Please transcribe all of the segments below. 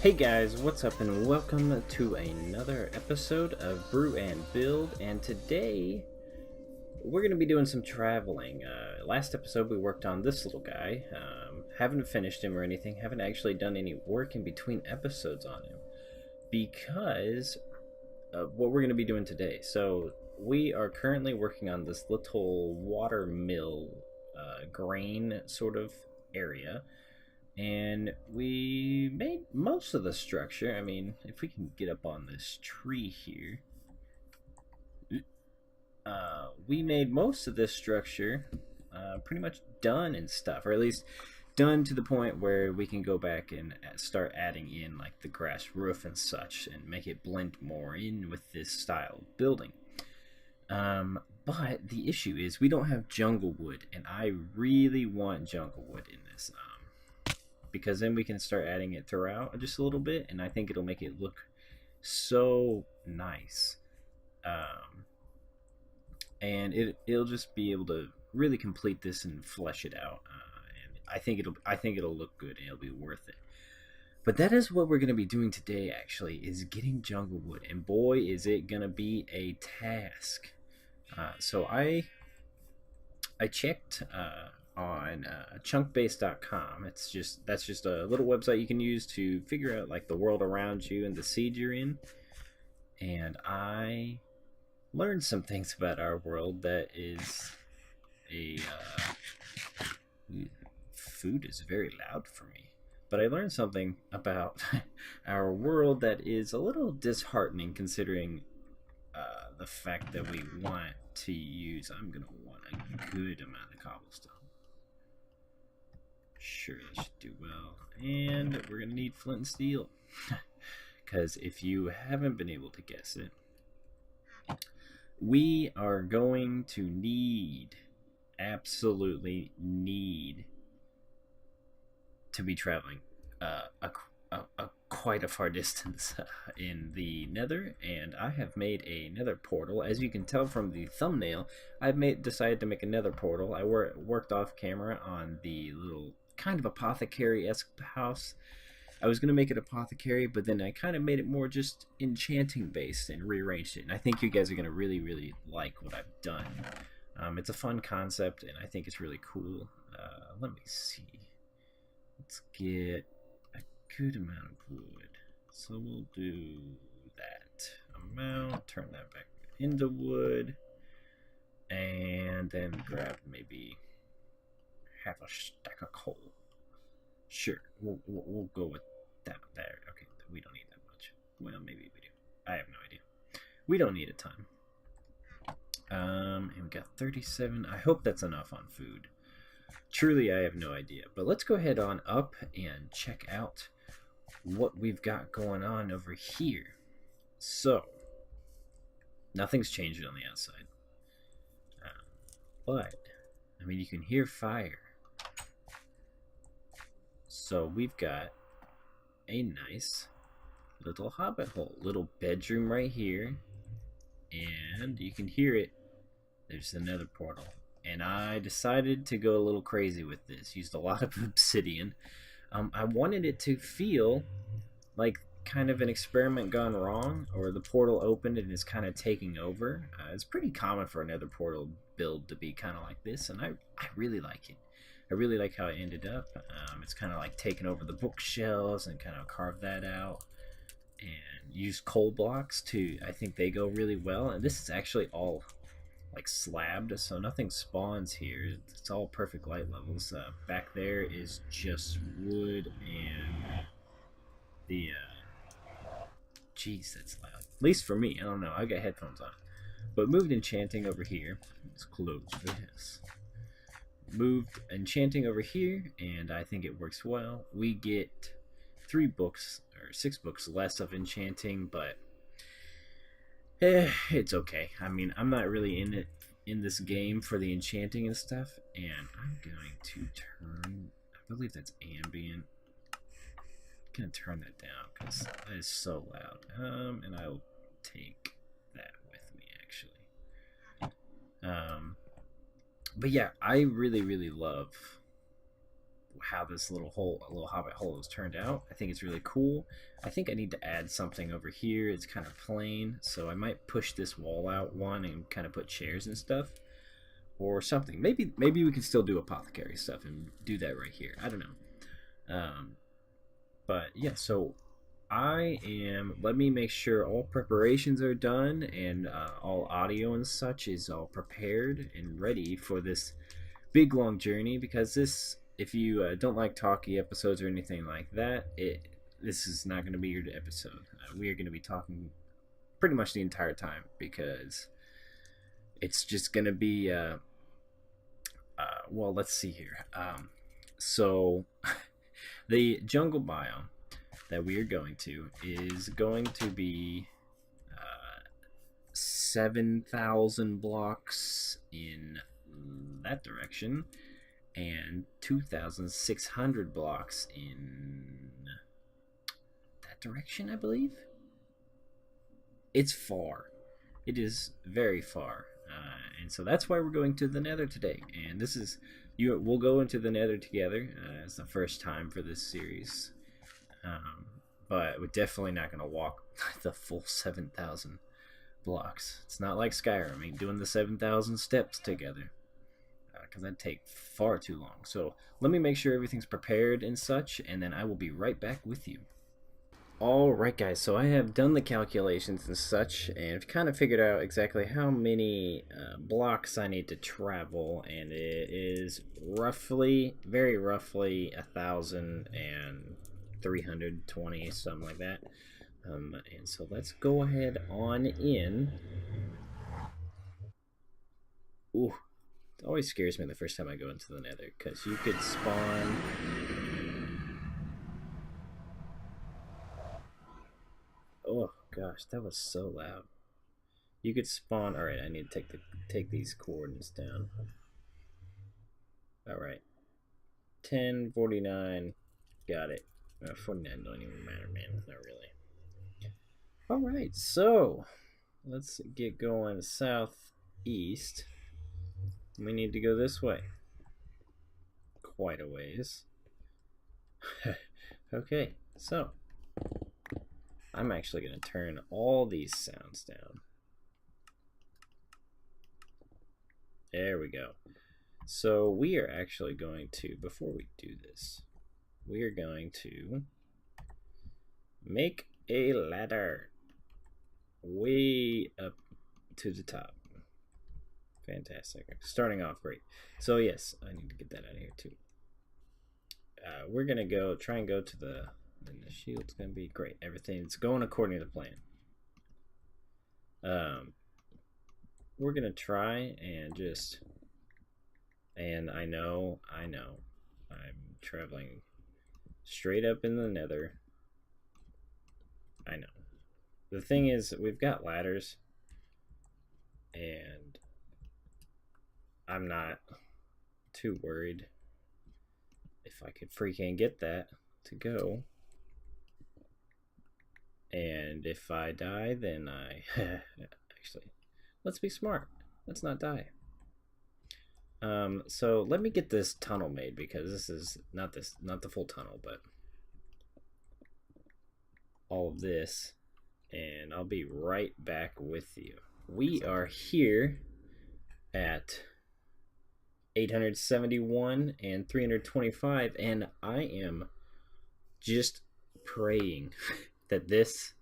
Hey guys, what's up and welcome to another episode of Brew and Build, and today we're going to be doing some traveling. Last episode we worked on this little guy. Haven't finished him or anything, haven't actually done any work in between episodes on him because of what we're going to be doing today. So we are currently working on this little water mill grain sort of area. And we made most of the structure. I mean, if we can get up on this tree here, we made most of this structure pretty much done and stuff, or at least done to the point where we can go back and start adding in like the grass roof and such and make it blend more in with this style of building. But the issue is we don't have jungle wood, and I really want jungle wood in this. Because then we can start adding it throughout just a little bit, and I think it'll make it look so nice. And it'll just be able to really complete this and flesh it out. And I think it'll look good and it'll be worth it. But that is what we're going to be doing today. Actually, is getting jungle wood, and boy, is it going to be a task. So I checked. On chunkbase.com. That's just a little website you can use to figure out like the world around you and the seed you're in. And I learned some things about our world that is a food is very loud for me. But I learned something about our world that is a little disheartening, considering the fact that we want to use. I'm gonna want a good amount of cobblestone. Sure, that should do well. And we're going to need flint and steel. Because if you haven't been able to guess it, we are going to need, absolutely need, to be traveling quite a far distance in the nether. And I have made a nether portal. As you can tell from the thumbnail, I've decided to make a nether portal. I worked off camera on the little kind of apothecary-esque house. I was going to make it apothecary, but then I kind of made it more just enchanting based and rearranged it. And I think you guys are going to really, really like what I've done. It's a fun concept, and I think it's really cool. Let me see. Let's get a good amount of wood. So we'll do that amount, turn that back into wood, and then grab maybe half a stack of coal. Sure, we'll go with that there. Okay, we don't need that much. Well, maybe we do. I have no idea. We don't need a ton. And we got 37. I hope that's enough on food. Truly, I have no idea. But let's go ahead on up and check out what we've got going on over here. So, nothing's changed on the outside. But, I mean, you can hear fire. So we've got a nice little hobbit hole, little bedroom right here, and you can hear it. There's another portal, and I decided to go a little crazy with this. Used a lot of obsidian. I wanted it to feel like kind of an experiment gone wrong, or the portal opened and is kind of taking over. It's pretty common for another portal build to be kind of like this, and I really like it. I really like how it ended up. It's kind of like taking over the bookshelves and kind of carve that out. And use coal blocks too. I think they go really well. And this is actually all like slabbed, so nothing spawns here. It's all perfect light levels. Back there is just wood and the... Jeez, that's loud. At least for me. I don't know. I've got headphones on. But moved enchanting over here. Let's close this. Moved enchanting over here, and I think it works well. We get 3 books or 6 books less of enchanting, but it's okay. I mean, I'm not really in this game for the enchanting and stuff, and I'm going to turn, I believe that's ambient. I'm gonna turn that down because that is so loud. And I'll take that with me actually. But yeah, I really, really love how this little hole, a little hobbit hole, has turned out. I think it's really cool. I think I need to add something over here. It's kind of plain, so I might push this wall out one and kind of put chairs and stuff, or something. Maybe we can still do apothecary stuff and do that right here. I don't know. But yeah, so I am. Let me make sure all preparations are done and all audio and such is all prepared and ready for this big long journey. Because this, if you don't like talky episodes or anything like that, this is not going to be your episode. We are going to be talking pretty much the entire time because it's just going to be. Well, let's see here. So the jungle biome that we are going to is going to be 7,000 blocks in that direction and 2,600 blocks in that direction, I believe. It's far. It is very far. And so that's why we're going to the Nether today. And this is we'll go into the Nether together. It's the first time for this series. But we're definitely not going to walk the full 7,000 blocks. It's not like Skyrim, doing the 7,000 steps together. Because that'd take far too long. So let me make sure everything's prepared and such, and then I will be right back with you. Alright guys, so I have done the calculations and such, and I've kind of figured out exactly how many blocks I need to travel, and it is roughly, very roughly, 1,320, something like that. And so let's go ahead on in. Ooh, it always scares me the first time I go into the Nether, because you could spawn. Oh gosh, that was so loud. You could spawn. All right, I need to take these coordinates down. All right, 1049. Got it. 49 don't even matter, man. Not really. All right, so let's get going southeast. We need to go this way. Quite a ways. Okay, so I'm actually going to turn all these sounds down. There we go. So we are actually going to, before we do this, we are going to make a ladder way up to the top. Fantastic. Starting off great. So yes, I need to get that out of here too. We're going to try and go to the shield's going to be great. Everything's going according to plan. We're going to try and just, and I know, I'm traveling straight up in the Nether. I know. The thing is, we've got ladders, and I'm not too worried if I could freaking get that to go. And if I die, then I actually, let's be smart. Let's not die. So let me get this tunnel made, because this is not the full tunnel, but all of this, and I'll be right back with you. We are here at 871 and 325, and I am just praying that this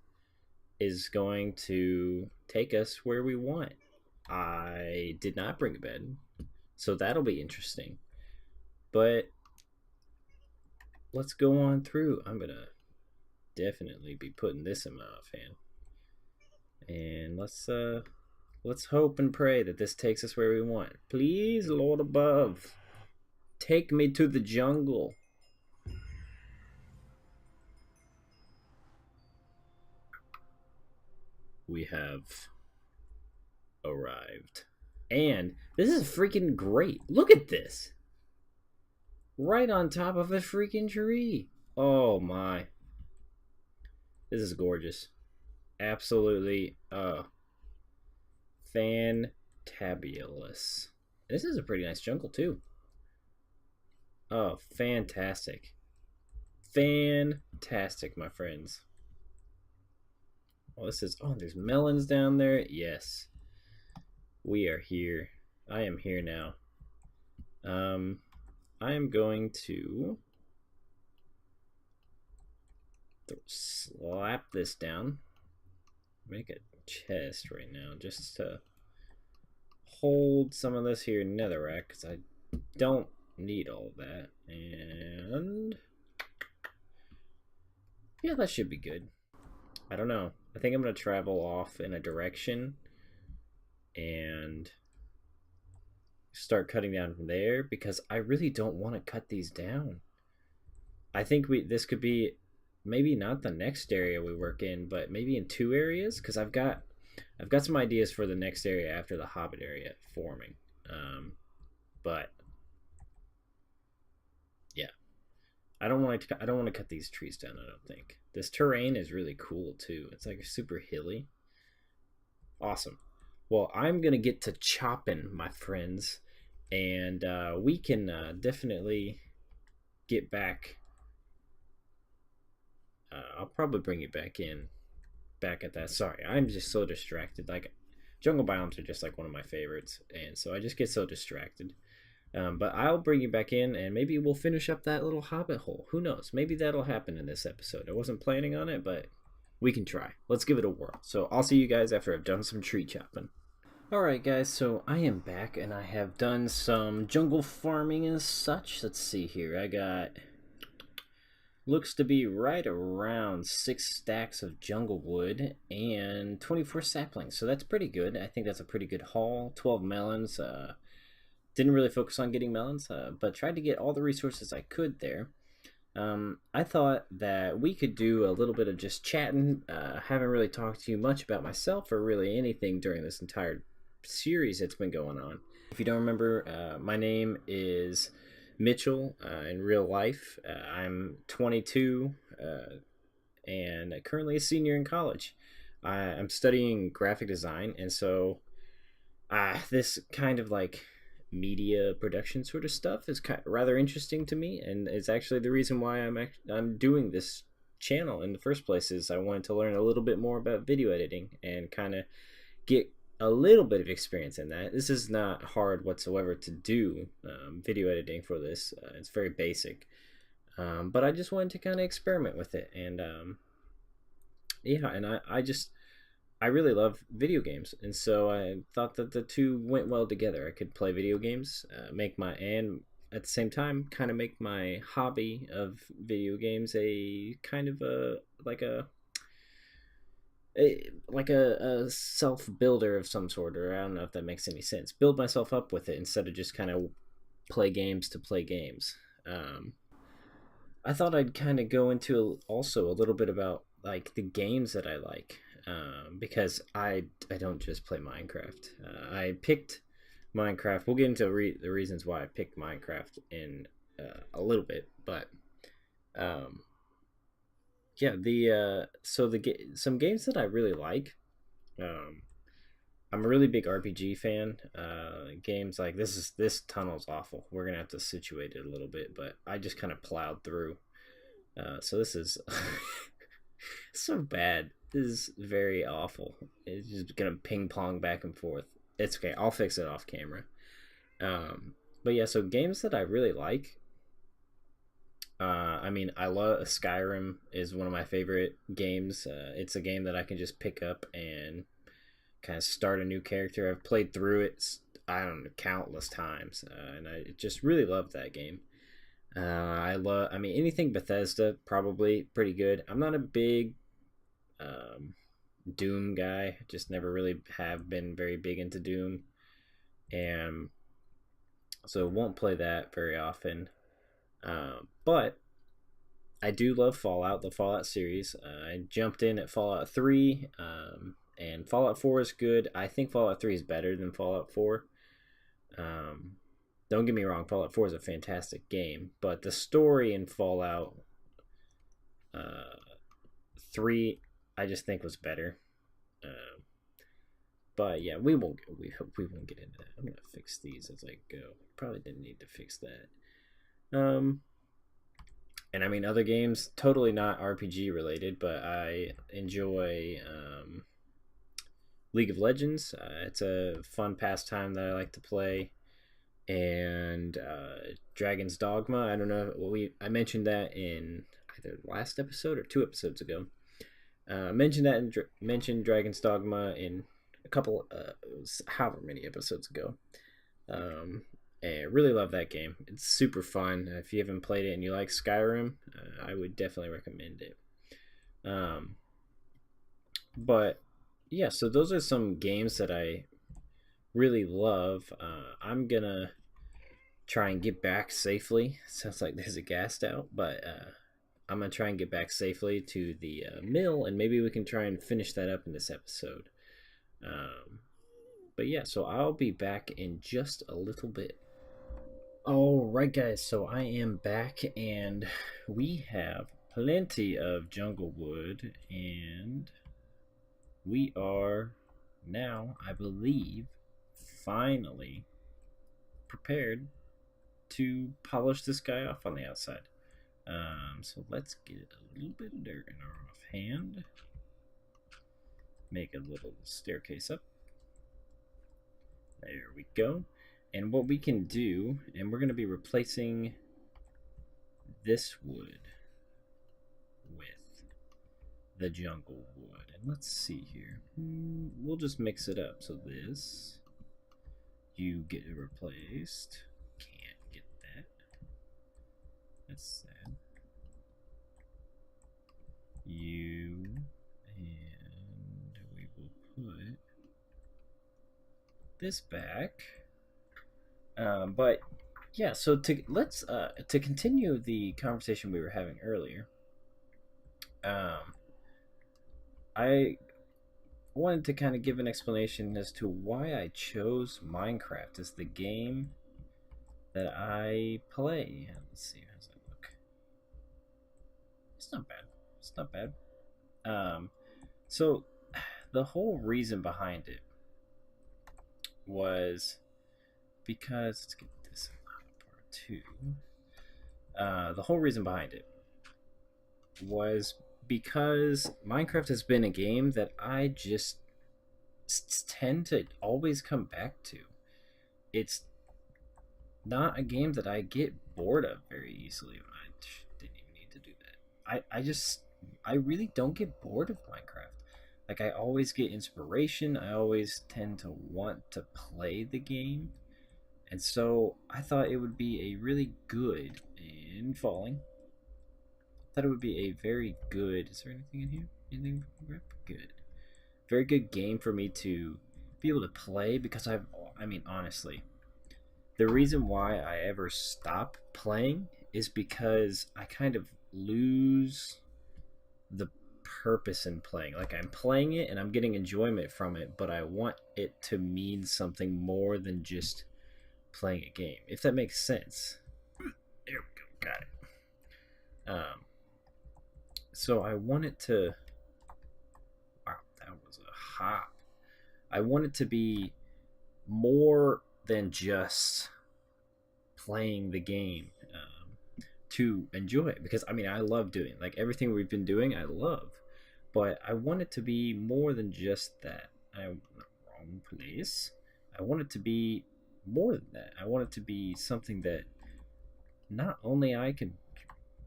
is going to take us where we want. I did not bring a bed, so that'll be interesting. But let's go on through. I'm gonna definitely be putting this in my offhand, and let's hope and pray that this takes us where we want. Please, Lord above, take me to the jungle. We have arrived. And this is freaking great. Look at this. Right on top of a freaking tree. Oh my. This is gorgeous. Absolutely fantabulous. This is a pretty nice jungle too. Oh, fantastic. Fantastic, my friends. Oh, this is. Oh, there's melons down there. Yes, we are here. I am here now. Um, I am going to slap this down. Make a chest right now just to hold some of this here netherrack because I don't need all of that. And yeah, that should be good. I don't know. I think I'm going to travel off in a direction and start cutting down from there because I really don't want to cut these down. I think this could be maybe not the next area we work in, but maybe in two areas because I've got some ideas for the next area after the Hobbit area forming. But yeah, I don't want to cut these trees down. I don't think this terrain is really cool too. It's like super hilly. Awesome. Well, I'm gonna get to chopping, my friends, and we can definitely get back. I'll probably bring you back at that. Sorry, I'm just so distracted. Like, jungle biomes are just like one of my favorites, and so I just get so distracted. But I'll bring you back in, and maybe we'll finish up that little hobbit hole. Who knows? Maybe that'll happen in this episode. I wasn't planning on it, but we can try. Let's give it a whirl. So I'll see you guys after I've done some tree chopping. Alright guys, so I am back and I have done some jungle farming and such. Let's see here. I got looks to be right around 6 stacks of jungle wood and 24 saplings. So that's pretty good. I think that's a pretty good haul. 12 melons. Didn't really focus on getting melons, but tried to get all the resources I could there. I thought that we could do a little bit of just chatting. Haven't really talked to you much about myself or really anything during this entire series that's been going on. If you don't remember, my name is Mitchell in real life. I'm 22 and currently a senior in college. I'm studying graphic design, and so this kind of like media production sort of stuff is rather interesting to me, and it's actually the reason why I'm doing this channel in the first place. Is I wanted to learn a little bit more about video editing and kind of get a little bit of experience in that. This is not hard whatsoever to do video editing for this. It's very basic, but I just wanted to kind of experiment with it, and yeah, and I really love video games, and so I thought that the two went well together. I could play video games, make my and at the same time kind of make my hobby of video games a kind of a a self builder of some sort, or I don't know if that makes any sense. Build myself up with it instead of just kind of play games to play games. Um, I thought I'd kind of go into also a little bit about like the games that I like, because I don't just play Minecraft. I picked Minecraft. We'll get into the reasons why I picked Minecraft in a little bit, but um, yeah, the some games that I really like. Um, I'm a really big RPG fan. Games like this tunnel's awful. We're gonna have to situate it a little bit, but I just kind of plowed through. So this is so bad. This is very awful. It's just gonna ping pong back and forth. It's okay. I'll fix it off camera. But yeah, so games that I really like. I mean, I love Skyrim is one of my favorite games. It's a game that I can just pick up and kind of start a new character. I've played through it, I don't know, countless times, and I just really love that game. I mean, anything Bethesda, probably pretty good. I'm not a big um, Doom guy, just never really have been very big into Doom, and so won't play that very often. But I do love Fallout, the Fallout series. I jumped in at Fallout 3, and Fallout 4 is good. I think Fallout 3 is better than Fallout 4. Um, don't get me wrong, Fallout 4 is a fantastic game, but the story in Fallout uh, 3, I just think was better. Uh, but yeah, we won't get into that. I'm gonna fix these as I go. Probably didn't need to fix that. Um, and I mean, other games, totally not RPG related, but I enjoy League of Legends. It's a fun pastime that I like to play. And Dragon's Dogma. I don't know. I mentioned that in either last episode or 2 episodes ago. I mentioned that and mentioned Dragon's Dogma in a couple, however many episodes ago. Um, and I really love that game. It's super fun. If you haven't played it and you like Skyrim, I would definitely recommend it. Um, but yeah, so those are some games that I really love. I'm gonna try and get back safely. Sounds like there's a gas out, but I'm gonna try and get back safely to the mill, and maybe we can try and finish that up in this episode. Um, but yeah, so I'll be back in just a little bit. All right, guys. So I am back, and we have plenty of jungle wood, and we are now, I believe, finally prepared to polish this guy off on the outside. So let's get a little bit of dirt in our offhand. Make a little staircase up. There we go. And what we can do, and we're going to be replacing this wood with the jungle wood. And let's see here. We'll just mix it up. So this, you get it replaced. Can't get that. That's sad. You, and we will put this back. But yeah, so to continue the conversation we were having earlier. I wanted to kind of give an explanation as to why I chose Minecraft as the game that I play. Let's see, how's that look? It's not bad. It's not bad. So the whole reason behind it was because let's get this part two. The whole reason behind it was because Minecraft has been a game that I just tend to always come back to. It's not a game that I get bored of very easily. I didn't even need to do that. I really don't get bored of Minecraft. Like, I always get inspiration. I always tend to want to play the game. And so I thought it would be a really good in falling. I thought it would be a very good. Is there anything in here? Anything good? Very good game for me to be able to play because I mean, honestly, the reason why I ever stop playing is because I kind of lose the purpose in playing. Like, I'm playing it and I'm getting enjoyment from it, but I want it to mean something more than just playing a game. If that makes sense. There we go. Got it. So I want it to. Wow, that was a hop. I want it to be more than just playing the game to enjoy it, because I mean, I love doing it. Like, everything we've been doing I love, but I want it to be more than just that. I'm wrong place. I want it to be more than that. I want it to be something that not only I can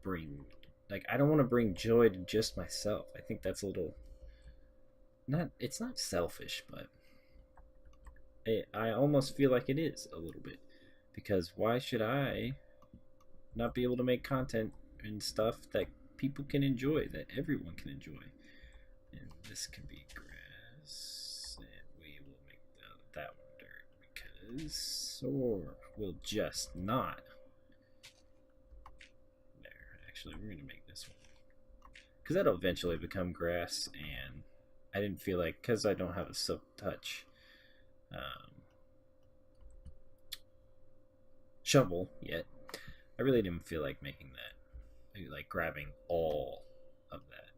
bring, like, I don't want to bring joy to just myself. I think that's a little, not, it's not selfish, but I almost feel like it is a little bit, because why should I not be able to make content and stuff that people can enjoy, that everyone can enjoy? And this can be grass, and we will make that one dirt, because, or we'll just not. There, actually, we're gonna make this one, because that'll eventually become grass, and I didn't feel like, because I don't have a silk touch shovel yet, I really didn't feel like making that. Maybe like grabbing all of that.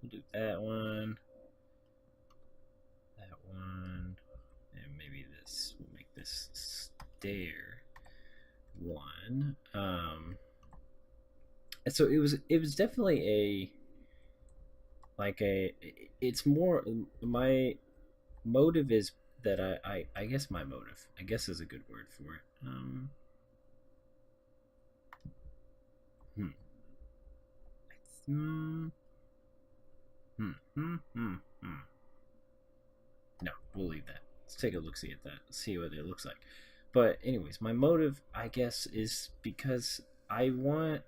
We'll do that one, and maybe this. We'll make this stair one. then so it was definitely a like a it's more my motive is that I guess my motive I guess is a good word for it. Hmm. Hmm. Hmm. Hmm. Hmm. Hmm. No, we'll leave that. Let's take a look, see at that, see what it looks like. But anyways, my motive, I guess, is because I want.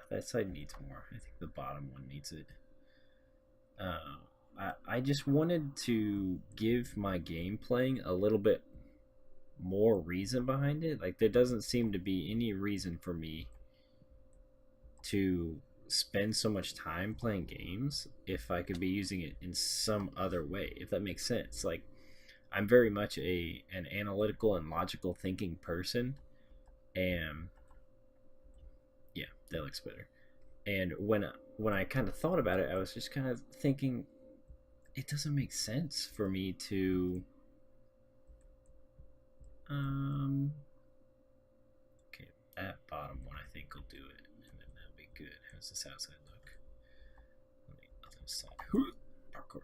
That side needs more. I think the bottom one needs it. Uh, I just wanted to give my game playing a little bit more reason behind it. Like there doesn't seem to be any reason for me to spend so much time playing games if I could be using it in some other way. If that makes sense. Like I'm very much a an analytical and logical thinking person, and yeah, that looks better. And when I kind of thought about it, I was just kind of thinking it doesn't make sense for me to um okay, that bottom one I think will do it, and then that'll be good. How's this outside look? Let me other side. Parkour.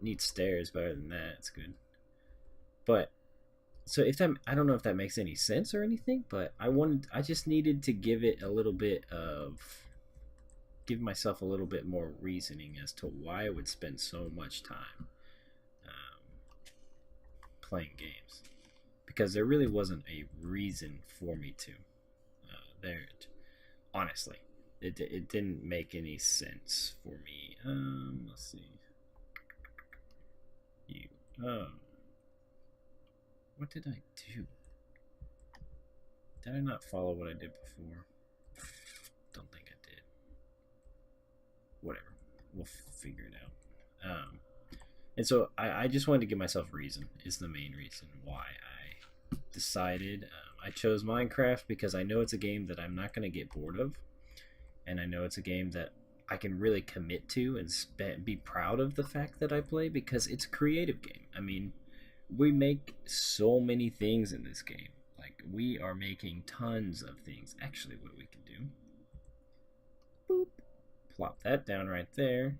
Need stairs better than that. It's good. But so if that I don't know if that makes any sense or anything, but I just needed to give it a little bit of give myself a little bit more reasoning as to why I would spend so much time um, playing games because there really wasn't a reason for me to. There, honestly, it didn't make any sense for me. Let's see. You. What did I do? Did I not follow what I did before? Don't think I did. Whatever. We'll figure it out. And so I just wanted to give myself reason. Is the main reason why I decided. I chose Minecraft because I know it's a game that I'm not going to get bored of, and I know it's a game that I can really commit to and be proud of the fact that I play because it's a creative game. I mean, we make so many things in this game. Like we are making tons of things. Actually, what we can do, boop, plop that down right there.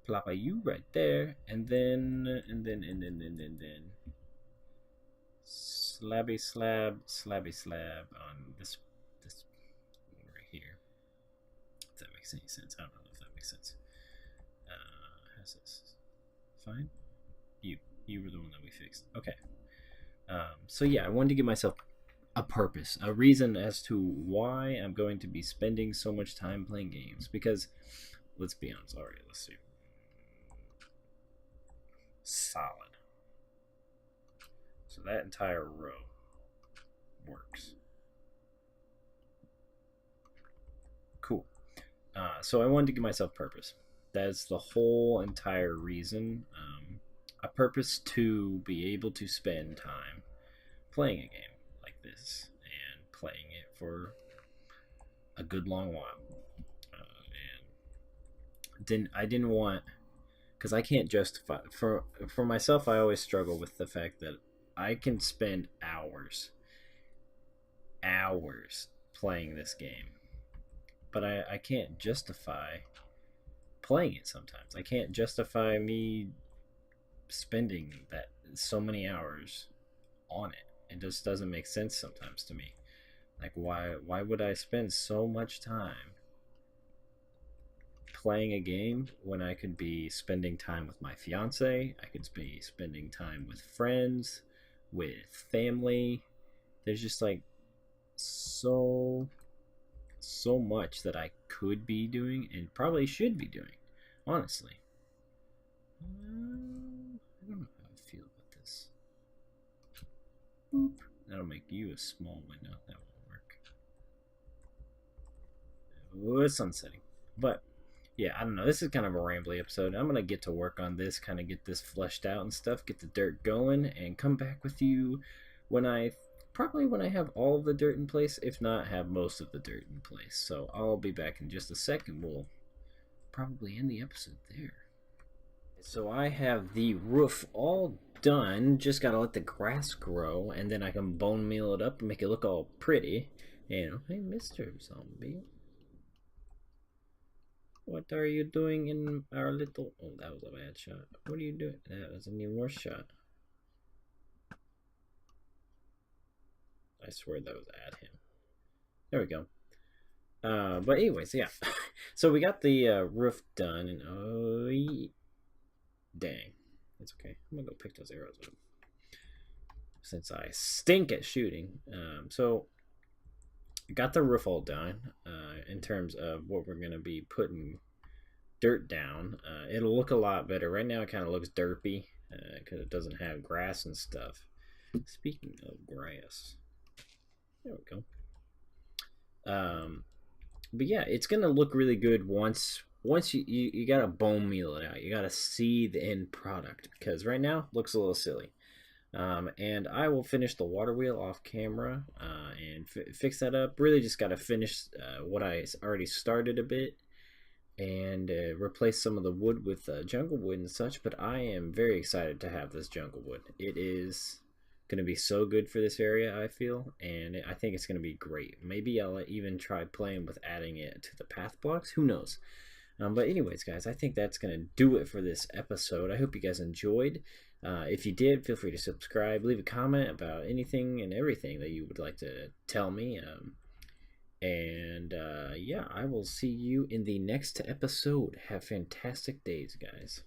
Plop a U right there, and then slabby slab on this one right here. If that makes any sense, I don't know if that makes sense. How's this? Fine. You were the one that we fixed. Okay. So yeah, I wanted to give myself a purpose, a reason as to why I'm going to be spending so much time playing games. Because let's be honest. All right, let's see. Solid. So that entire row works. Cool. So I wanted to give myself purpose. That's the whole entire reason. A purpose to be able to spend time playing a game like this and playing it for a good long while. And I didn't want because I can't justify for myself. I always struggle with the fact that I can spend hours playing this game, but I can't justify playing it sometimes. I can't justify me spending that so many hours on it. It just doesn't make sense sometimes to me. Like why would I spend so much time playing a game when I could be spending time with my fiance, I could be spending time with friends, with family. There's just like so so much that I could be doing and probably should be doing, honestly. I don't know how I feel about this. Boop. That'll make you a small window. That won't work. Oh, it's sunsetting. But yeah, I don't know. This is kind of a rambly episode. I'm gonna get to work on this, kind of get this fleshed out and stuff, get the dirt going, and come back with you when I probably when I have all of the dirt in place, if not have most of the dirt in place. So I'll be back in just a second. We'll probably end the episode there. So I have the roof all done. Just gotta let the grass grow, and then I can bone meal it up and make it look all pretty. You know, hey, Mr. Zombie. What are you doing in our little... Oh, that was a bad shot. What are you doing? That was an even worse shot. I swear that was at him. There we go. But anyways, yeah. So we got the roof done, and oh, dang. That's okay. I'm gonna go pick those arrows up. Since I stink at shooting. So got the roof all done in terms of what we're going to be putting dirt down. It'll look a lot better. Right now it kind of looks derpy because it doesn't have grass and stuff. Speaking of grass, there we go. But yeah, it's going to look really good once you got to bone meal it out. You got to see the end product because right now it looks a little silly. And I will finish the water wheel off camera and fix that up. Really just got to finish what I already started a bit and replace some of the wood with jungle wood and such. But I am very excited to have this jungle wood. It is going to be so good for this area, I feel, and I think it's going to be great. Maybe I'll even try playing with adding it to the path blocks. Who knows? But anyways, guys, I think that's going to do it for this episode. I hope you guys enjoyed. If you did, feel free to subscribe, leave a comment about anything and everything that you would like to tell me. Yeah, I will see you in the next episode. Have fantastic days, guys.